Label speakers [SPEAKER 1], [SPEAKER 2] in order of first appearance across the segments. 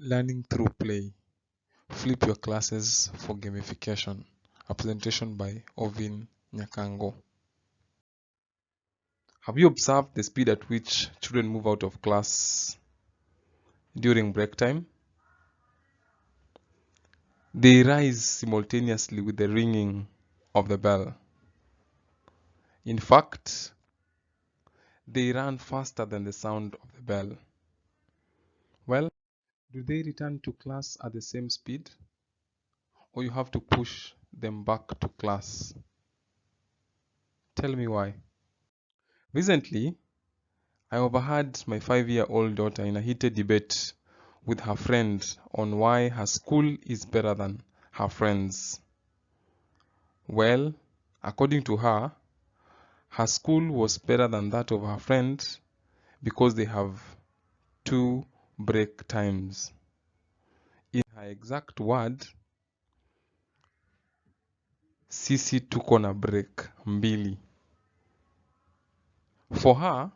[SPEAKER 1] Learning through play. Flip your classes for gamification. A presentation by Ovin Nyakango. Have you observed the speed at which children move out of class during break time? They rise simultaneously with the ringing of the bell. In fact, they run faster than the sound of the bell. Well, do they return to class at the same speed? Or you have to push them back to class? Tell me why. Recently, I overheard my 5-year-old daughter in a heated debate with her friend on why her school is better than her friends. Well, according to her, her school was better than that of her friend because they have 2 break times. In her exact word, sisi tuko na break mbili. For her,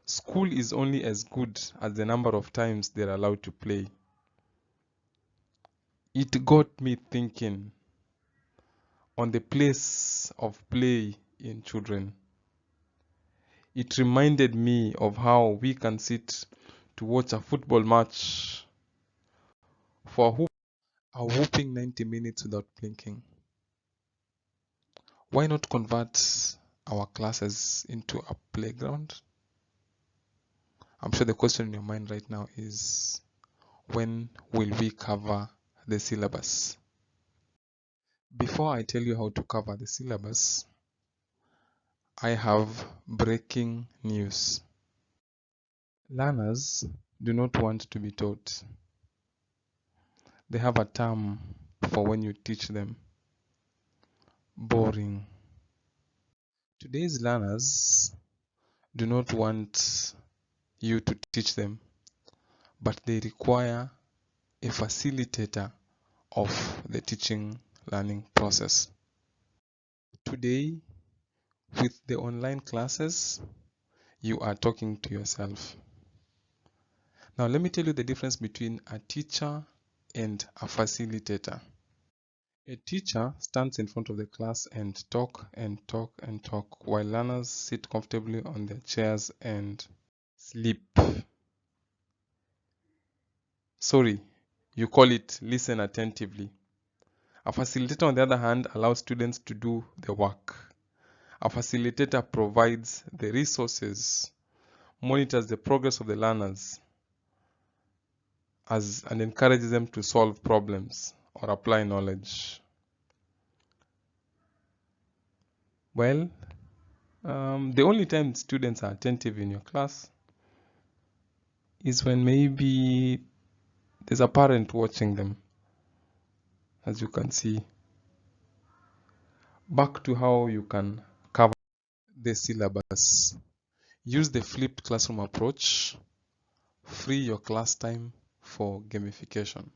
[SPEAKER 1] school is only as good as the number of times they're allowed to play. It got me thinking on the place of play in children. It reminded me of how we can sit to watch a football match for a whooping 90 minutes without blinking. Why not convert our classes into a playground? I'm sure the question in your mind right now is, when will we cover the syllabus? Before I tell you how to cover the syllabus, I have breaking news. Learners do not want to be taught. They have a term for when you teach them. Boring. Today's learners do not want you to teach them, but they require a facilitator of the teaching learning process. Today, with the online classes, you are talking to yourself. Now, let me tell you the difference between a teacher and a facilitator. A teacher stands in front of the class and talk and talk and talk while learners sit comfortably on their chairs and sleep. Sorry, you call it listen attentively. A facilitator, on the other hand, allows students to do the work. A facilitator provides the resources, monitors the progress of the learners, and encourages them to solve problems or apply knowledge. Well, the only time students are attentive in your class is when maybe there's a parent watching them, as you can see. Back to how you can cover the syllabus. Use the flipped classroom approach. Free your class time for gamification.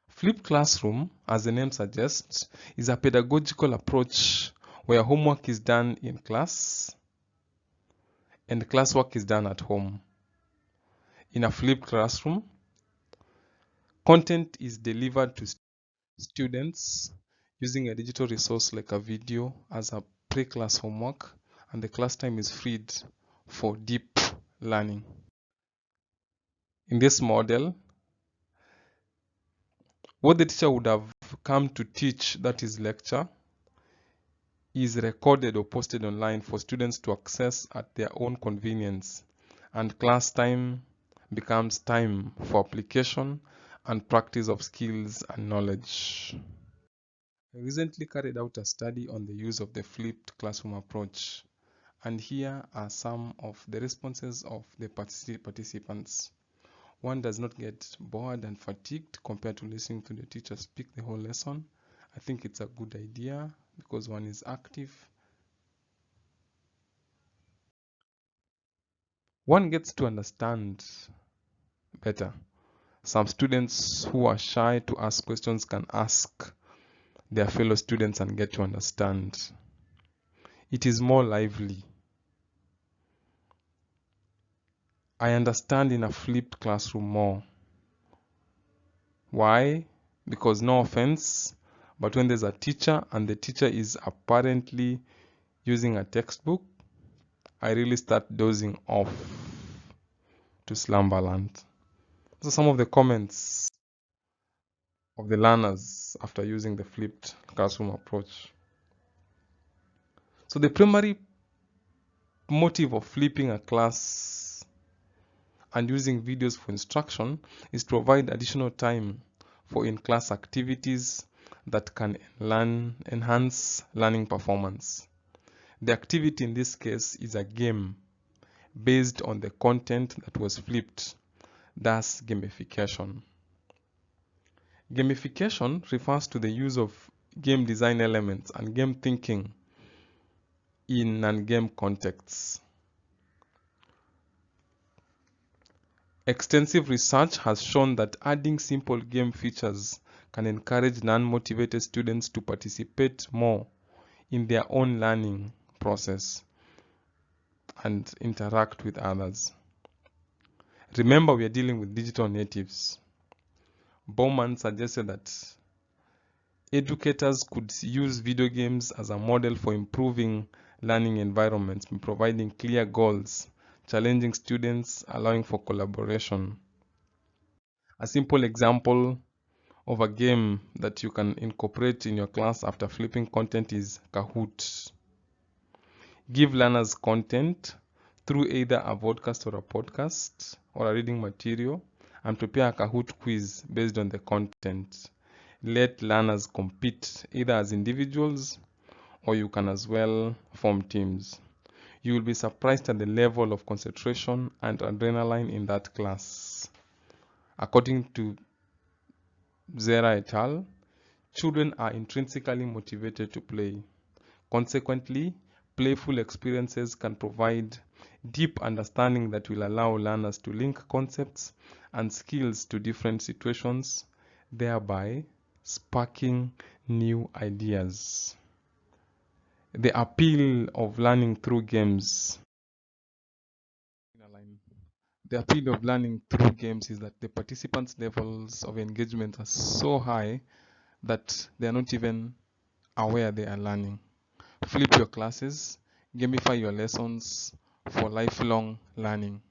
[SPEAKER 1] Flipped classroom, as the name suggests, is a pedagogical approach where homework is done in class and classwork is done at home. In a flipped classroom, content is delivered to students using a digital resource like a video as a pre-class homework, and the class time is freed for deep learning. In this model, what the teacher would have come to teach, that is lecture, is recorded or posted online for students to access at their own convenience, and class time becomes time for application and practice of skills and knowledge. I recently carried out a study on the use of the flipped classroom approach, and here are some of the responses of the participants. One does not get bored and fatigued compared to listening to the teacher speak the whole lesson. I think it's a good idea because one is active. One gets to understand better. Some students who are shy to ask questions can ask their fellow students and get to understand. It is more lively. I understand in a flipped classroom more. Why? Because no offense, but when there's a teacher and the teacher is apparently using a textbook, I really start dozing off to slumberland. So some of the comments of the learners after using the flipped classroom approach. So the primary motive of flipping a class and using videos for instruction is to provide additional time for in-class activities that can enhance learning performance. The activity in this case is a game based on the content that was flipped, thus gamification. Gamification refers to the use of game design elements and game thinking in non-game contexts. Extensive research has shown that adding simple game features can encourage non-motivated students to participate more in their own learning process and interact with others. Remember, we are dealing with digital natives. Bowman suggested that educators could use video games as a model for improving learning environments by providing clear goals, challenging students, allowing for collaboration. A simple example of a game that you can incorporate in your class after flipping content is Kahoot. Give learners content through either a podcast or a podcast or a reading material and prepare a Kahoot quiz based on the content. Let learners compete either as individuals or you can as well form teams. You will be surprised at the level of concentration and adrenaline in that class. According to Zera et al., children are intrinsically motivated to play. Consequently, playful experiences can provide deep understanding that will allow learners to link concepts and skills to different situations, thereby sparking new ideas. The appeal of learning through games. The appeal of learning through games is that the participants' levels of engagement are so high that they are not even aware they are learning. Flip your classes, gamify your lessons for lifelong learning.